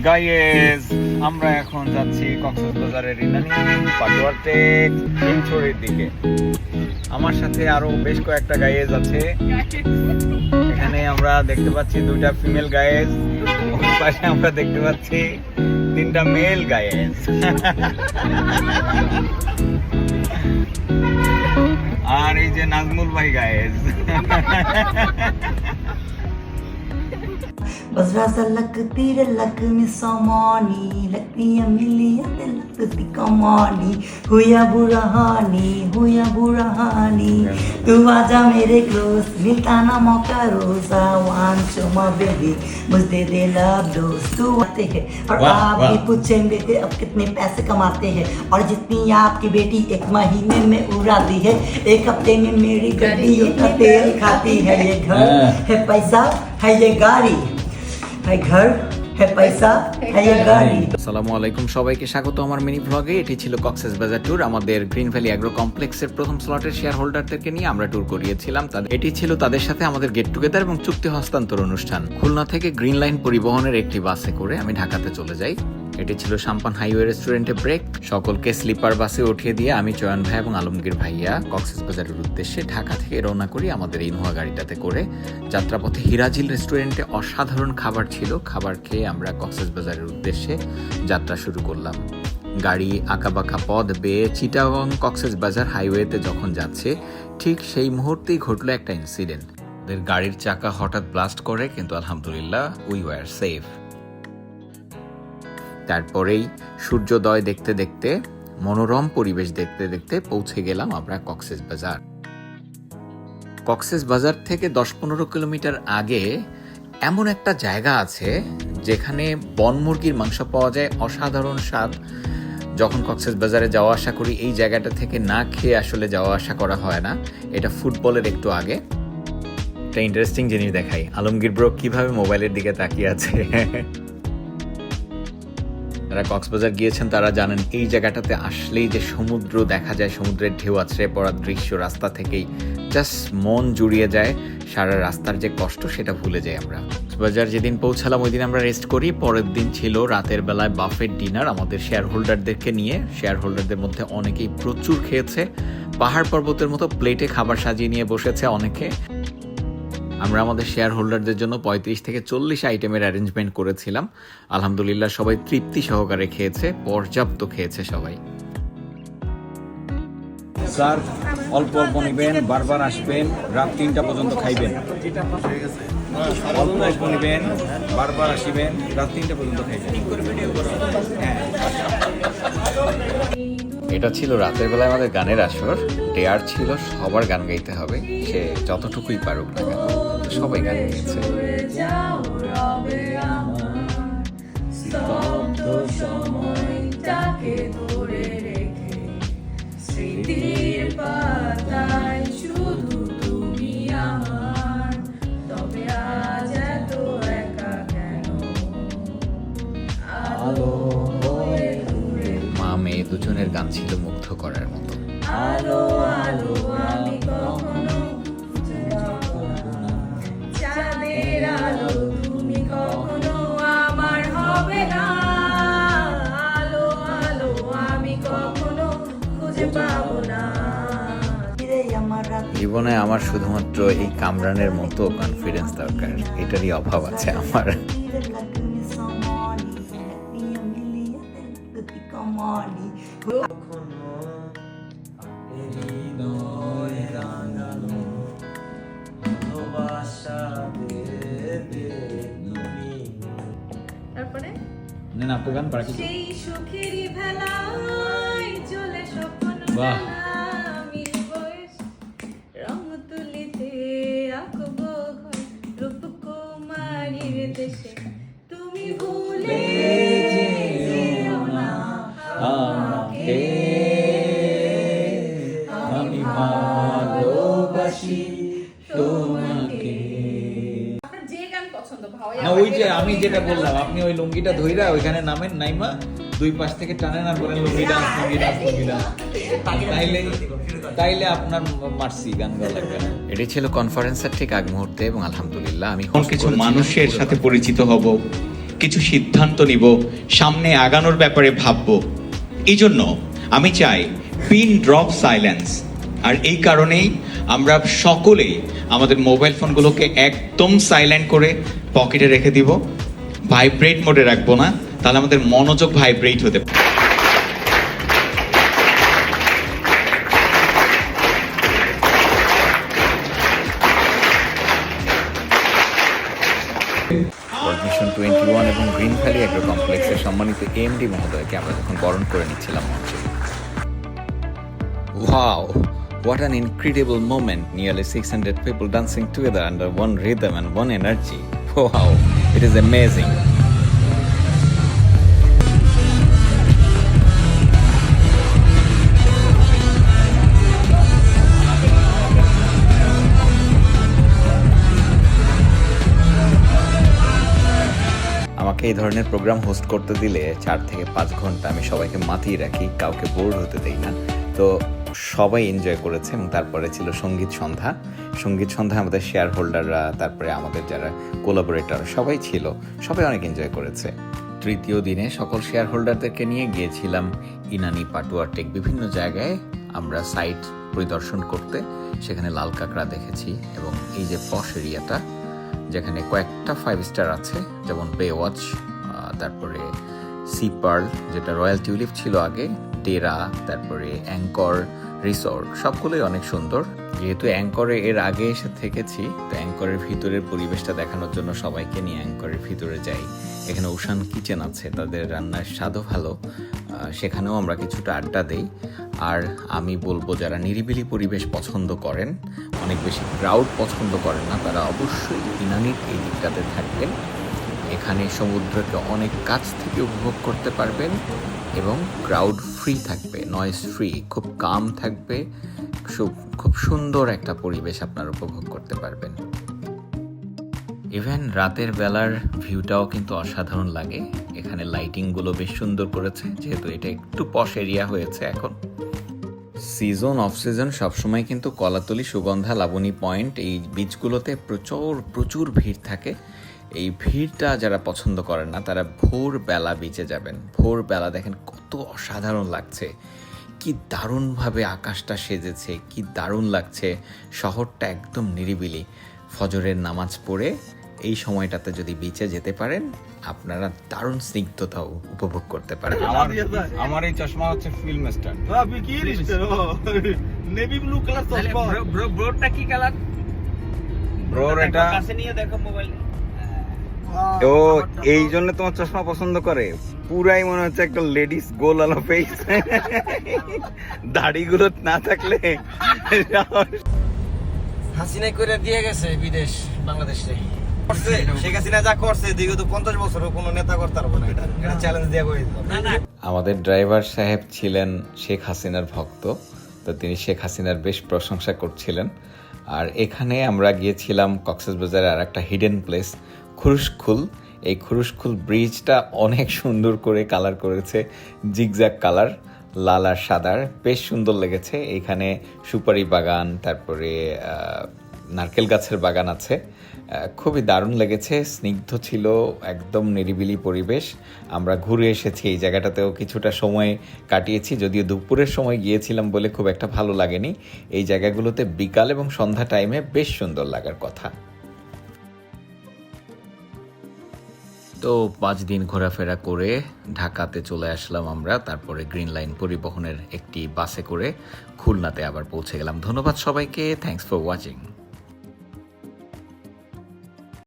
Guys, আমরা এখন যাচ্ছি কক্সবাজারের রিনানি পাটোয়ারতে হিমছড়ির দিকে। আমার সাথে আরো বেশ কয়েকটা গাইস আছে। এখানে আমরা দেখতে পাচ্ছি দুইটা ফিমেল গাইস, ওর পাশে আমরা দেখতে পাচ্ছি তিনটা মেল গাইস। আর এই যে নাজমুল ভাই গাইস। बस रासा लगती रे लग में समानी लगती है मिलिया ते लगती कमानी हुआ बुरा हानी तू आजा मेरे क्लोज मिलता ना मौका रोजा वान चुमा बेबी मुझे दे लव डोज तू आते हैं और आप भी पूछेंगे कि अब कितने पैसे कमाते हैं और जितनी आपकी बेटी एक महीने में उड़ाती है एक हफ्ते में मेरी गड्डी का तेल खाती है। ये घर है पैसा है ये गाड़ी আসসালামু আলাইকুম, সবাইকে স্বাগত আমার মিনি ভ্লগে। এটি ছিল কক্সবাজার ট্যুর। আমাদের গ্রিন ভ্যালি অ্যাগ্রো কমপ্লেক্সের প্রথম স্লটের শেয়ার হোল্ডারদেরকে নিয়ে আমরা ট্যুর করিয়েছিলাম। এটি ছিল তাদের সাথে আমাদের গেট টুগেদার এবং চুক্তি হস্তান্তর অনুষ্ঠান। খুলনা থেকে গ্রিন লাইন পরিবহনের একটি বাসে করে আমি ঢাকাতে চলে যাই। এটি ছিল সাম্পান হাইওয়ে রেস্টুরেন্টে ব্রেক। সকলকে স্লিপার বাসে উঠিয়ে দিয়ে আমি চয়ন ভাই এবং আলমগীর ভাইয়া কক্সবাজারের উদ্দেশ্যে ঢাকা থেকে রওনা করি আমাদের ইনোভা গাড়িটাতে করে। যাত্রাপথে হিরাজিল রেস্টুরেন্টে অসাধারণ খাবার ছিল। খাবার খেয়ে আমরা কক্সবাজারের উদ্দেশ্যে যাত্রা শুরু করলাম। গাড়ি আঁকাবাঁকা পথ বেয়ে চিটাগং কক্সবাজার হাইওয়েতে যখন যাচ্ছে, ঠিক সেই মুহূর্তেই ঘটলো একটা ইনসিডেন্ট। ওদের গাড়ির চাকা হঠাৎ ব্লাস্ট করে, কিন্তু আলহামদুলিল্লাহ উই ওয়ার সেফ। তারপরেই সূর্যোদয় দেখতে দেখতে, মনোরম পরিবেশ দেখতে দেখতে পৌঁছে গেলাম আমরা কক্সবাজার। কক্সবাজার থেকে 10-15 কিলোমিটার আগে এমন একটা জায়গা আছে যেখানে বনমুরগির মাংস পাওয়া যায়, অসাধারণ স্বাদ। যখন কক্সবাজারে যাওয়া আসা করি, এই জায়গাটা থেকে না খেয়ে আসলে যাওয়া আসা করা হয় না। এটা ফুটবলের একটু আগে। একটা ইন্টারেস্টিং জিনিস দেখাই, আলমগীর ব্রো কিভাবে মোবাইলের দিকে তাকিয়ে আছে। যারা কক্সবাজার গিয়েছেন তারা জানেন এই জায়গাটাতে আসলেই যে সমুদ্র দেখা যায়, সমুদ্রের ঢেউ আছড়ে পড়ার দৃশ্য রাস্তা থেকেই জাস্ট মন জুড়িয়ে যায়। সারা রাস্তার যে কষ্ট সেটা ভুলে যাই আমরা। কক্সবাজার যেদিন পৌঁছালাম ওই দিন আমরা রেস্ট করি। পরের দিন ছিল রাতের বেলায় বাফেট ডিনার আমাদের শেয়ার হোল্ডারদেরকে নিয়ে। শেয়ার হোল্ডারদের মধ্যে অনেকেই প্রচুর খেয়েছে, পাহাড় পর্বতের মতো প্লেটে খাবার সাজিয়ে নিয়ে বসেছে অনেকে। আমরা আমাদের শেয়ার হোল্ডারদের জন্য 35 থেকে 40 আইটেমের অ্যারেঞ্জমেন্ট করেছিলাম। আলহামদুলিল্লাহ সবাই তৃপ্তি সহকারে খেয়েছে, পর্যাপ্ত খেয়েছে সবাই। স্যার অল্প অল্প নেবেন, বারবার আসবেন, রাত 3টা পর্যন্ত খাইবেন। অল্প অল্প নেবেন, বারবার আসিবেন, রাত 3টা পর্যন্ত খাইবেন। এটা ছিল রাতের বেলায় আমাদের গানের আসর। ডেয়ার ছিল সবার গান গাইতে হবে, সে যতটুকুই পারুক না কেন, সবাই গান গেয়েছে। মা মেয়ে দুজনের গান ছিল মুগ্ধ করার মতো। আলো আলো আমি কখনো চাঁদের আলো তুমি কখনো আমার হবে না। আলো আলো আমি কখনো খুঁজে পাবো না। জীবনে আমার শুধুমাত্র এই কামরানের মতো কনফিডেন্স দরকার, এটারই অভাব আছে আমার। তারপরে না আপু গান পারা কি? সেই সুখেরই ভেলায় চলে স্বপ্ন বাহ। আমি বয়স রং তুলিতে আঁকবো রূপকুমারীর দেশে তুমি ভুলে যেও না আমাকে আমি ভালোবাসি তোমাকে। আপনার যে গান পছন্দ ভাই? না ওই যে আমি যেটা বললাম, আপনি ওই লুঙ্গিটা ধইরা ওইখানে নামেন, নাইমা দুই পাশ থেকে টানেন আর বলেন লুঙ্গি ডান্স, লুঙ্গি ডান্স, লুঙ্গি ডান্স। তাইলে আপনার মার্সি গান গাওয়া লাগবে না। এটি ছিল কনফারেন্সের ঠিক আগ মুহূর্তে এবং আলহামদুলিল্লাহ আমি কিছু মানুষের সাথে পরিচিত হব, কিছু সিদ্ধান্ত নিব, সামনে আগানোর ব্যাপারে ভাববো। এই জন্য আমি চাই পিন ড্রপ সাইলেন্স। আর এই কারণেই আমরা সকলেই আমাদের মোবাইল ফোনগুলোকে একদম সাইলেন্ট করে পকেটে রেখে দিব, ভাইব্রেট মোডে রাখবো না, তাহলে আমাদের মনোযোগ ভাইব্রেট হতে পারে। ওয়ার্ল্ড মিশন 21 এবং গ্রিন ভ্যালি অ্যাগ্রো কমপ্লেক্সের সম্মানিত এমডি মহোদয়কে আমরা যখন বরণ করে নিচ্ছিলাম মঞ্চে। Wow, what an incredible moment. Nearly 600 people dancing together under one rhythm and one energy. Wow, it is amazing. আমাকে এই ধরনের প্রোগ্রাম হোস্ট করতে দিলে 4 থেকে 5 ঘন্টা আমি সবাইকে মাতিয়ে রাখি, কাউকে বোর হতে দেই না। তো সবাই এনজয় করেছে এবং তারপরে ছিল সঙ্গীত সন্ধ্যা। সঙ্গীত সন্ধ্যা আমাদের শেয়ার হোল্ডাররা, তারপরে আমাদের যারা কোলাবোরেটর সবাই ছিল, সবাই অনেক এনজয় করেছে। তৃতীয় দিনে সকল শেয়ার হোল্ডারদেরকে নিয়ে গিয়েছিলাম ইনানি, পাটুয়া, টেক বিভিন্ন জায়গায় আমরা সাইট পরিদর্শন করতে। সেখানে লাল কাঁকড়া দেখেছি এবং এই যে পশ এরিয়াটা যেখানে কয়েকটা 5 স্টার আছে, যেমন বে ওয়াচ, তারপরে সি পার্ল যেটা রয়্যাল টিউলিপ ছিল আগে, ডেরা, তারপরে অ্যাঙ্কর রিসোর্ট, সবগুলোই অনেক সুন্দর। যেহেতু অ্যাঙ্করে এর আগে এসে থেকেছি, তো অ্যাঙ্করের ভিতরের পরিবেশটা দেখানোর জন্য সবাইকে নিয়ে অ্যাঙ্করের ভিতরে যাই। এখানে ওশান কিচেন আছে, তাদের রান্নার স্বাদও ভালো, সেখানেও আমরা কিছুটা আড্ডা দেই। আর আমি বলবো যারা নিরিবিলি পরিবেশ পছন্দ করেন, অনেক বেশি ক্রাউড পছন্দ করেন না, তারা অবশ্যই ইনানির এই দিকটাতে থাকবেন। এখানে সমুদ্রকে অনেক কাছ থেকে উপভোগ করতে পারবেন এবং ক্রাউড ফ্রি থাকবে, নয়েজ ফ্রি, খুব কাম থাকবে, খুব সুন্দর একটা পরিবেশ আপনারা উপভোগ করতে পারবেন। ইভেন রাতের বেলার ভিউটাও কিন্তু অসাধারণ লাগে। এখানে লাইটিংগুলো বেশ সুন্দর করেছে, যেহেতু এটা একটু পশ এরিয়া হয়েছে এখন। সিজন অফ সিজন সবসময় কিন্তু কলাতলি, সুগন্ধা, লাবণী পয়েন্ট এই বিচগুলোতে প্রচুর ভিড় থাকে। এই ভিড়টা যারা পছন্দ করেন না তারা ভোরবেলা বিচে যাবেন। ভোরবেলা দেখেন কত অসাধারণ লাগছে, কি দারুণভাবে আকাশটা সেজেছে, কি দারুণ লাগছে। শহরটা একদম নিরিবিলি। ফজরের নামাজ পড়ে এই সময়টাতে যদি বিচে যেতে পারেন, আপনারা দারুণ স্নিগ্ধতাও উপভোগ করতে পারেন। আমার এই চশমা হচ্ছে ফিল্ম স্টার। আপনি কি রিস্টার? নেভি ব্লু কালার চশমা। ব্রোটা কি কালার? ব্রোর এটা কাছে নিয়ে দেখো মোবাইল। ও এই জন্য তোমার চশমা পছন্দ করে। পুরাই মনে হচ্ছে একটা লেডিস গোল আলো ফেস। দাড়িগুলো না থাকলে হাসিনা করে দিয়ে গেছে বিদেশ বাংলাদেশে। শেখ হাসিনা যা করছে বিগত 50 বছরও কোনো নেতা করতে পারবে না। এটা চ্যালেঞ্জ দেয়া করে দিল। আমাদের ড্রাইভার সাহেব ছিলেন শেখ হাসিনার ভক্ত, তো তিনি শেখ হাসিনার বেশ প্রশংসা করছিলেন। আর এখানে আমরা গিয়েছিলাম কক্সবাজারের আর একটা হিডেন প্লেস, খুরুশখুল। এই খুরুশখুল ব্রিজটা অনেক সুন্দর করে কালার করেছে, জিগজ্যাগ কালার, লাল আর সাদার, বেশ সুন্দর লেগেছে। এইখানে সুপারি বাগান, তারপরে নারকেল গাছের বাগান আছে, খুবই দারুণ লেগেছে, স্নিগ্ধ ছিল, একদম নিরিবিলি পরিবেশ। আমরা ঘুরে এসেছি এই জায়গাটাতেও কিছুটা সময় কাটিয়েছি, যদিও দুপুরের সময় গিয়েছিলাম বলে খুব একটা ভালো লাগেনি। এই জায়গাগুলোতে বিকাল এবং সন্ধ্যা টাইমে বেশ সুন্দর লাগার কথা। তো 5 দিন ঘোরাফেরা করে ঢাকাতে চলে আসলাম আমরা। তারপরে গ্রিন লাইন পরিবহনের একটি বাসে করে খুলনাতে আবার পৌঁছে গেলাম। ধন্যবাদ সবাইকে, থ্যাঙ্কস ফর ওয়াচিং।